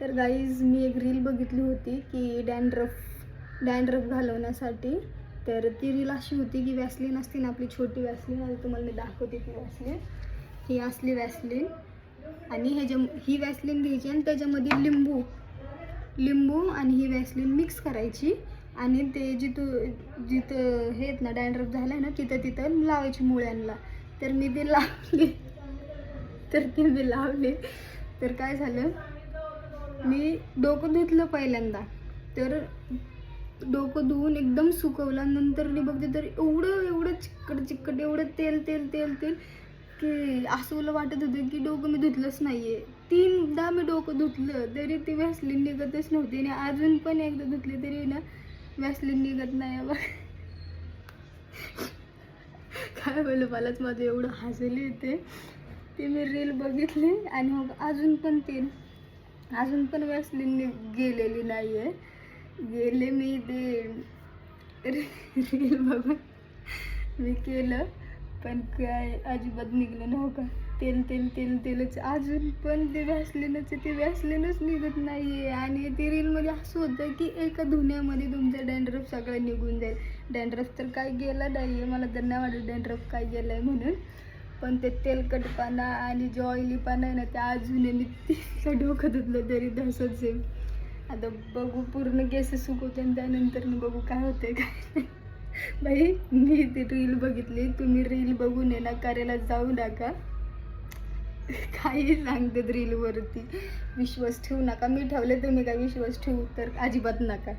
तर गाईज मी एक रील बघितली होती की डॅन्ड्रफ घालवण्यासाठी. तर ती रील अशी होती की वॅसलीन असते ना आपली छोटी वॅसलीन, आता तुम्हाला मी दाखवते ती वॅसलीन. ही असली वॅसलीन आणि ही वॅसलीन घ्यायची आणि त्याच्यामध्ये लिंबू आणि ही वॅसलीन मिक्स करायची आणि ते जिथं हे आहेत ना डॅन्ड्रफ झालं ना तिथं लावायची मुळ्यांना. तर मी ते लावले तर काय झालं, मी डोकं धुतलं पहिल्यांदा. तर डोकं धुवून एकदम सुकवलं, नंतर मी बघते तर एवढं चिकट एवढं तेल की असं मला वाटत होतं की डोकं मी धुतलंच नाहीये. 3दा मी डोकं धुतलं तरी ती वॅसलीन निघतच नव्हती आणि अजून पण एकदा धुतली तरी ना वॅसलीन निघत नाही. बघ काय बोलू, मलाच माझं एवढं हसले येते. ते मी रील बघितली आणि मग अजून पण वॅसलीन गेलेली नाही आहे. गेले मी ते रील बघून मी केलं पण काय अजिबात निघलं नव्हतं. तेलच अजून पण ते वॅसलीनच निघत नाही आहे. आणि ती रीलमध्ये असं होतं की एका धुण्यामध्ये तुमचं डॅन्ड्रफ सगळं निघून जाईल. डॅन्ड्रफ तर काय गेलं नाही आहे, मला तर नाही वाटत डॅन्ड्रफ काय गेलं आहे म्हणून. पण ते तेलकटपणा आणि जो ऑइलीपणा आहे ना ते अजूनही मी तिचं डोकं धुतलं तरी तसंच आहे. आता बघू, पूर्ण केस सुकवते आणि त्यानंतर बघू काय होते काय. बाई मी ती रील बघितली, तुम्ही रील बघून ये ना करायला जाऊ नका. काही सांगतात रीलवरती, विश्वास ठेवू नका. मी ठेवले, तुम्ही काय विश्वास ठेवू तर अजिबात नका.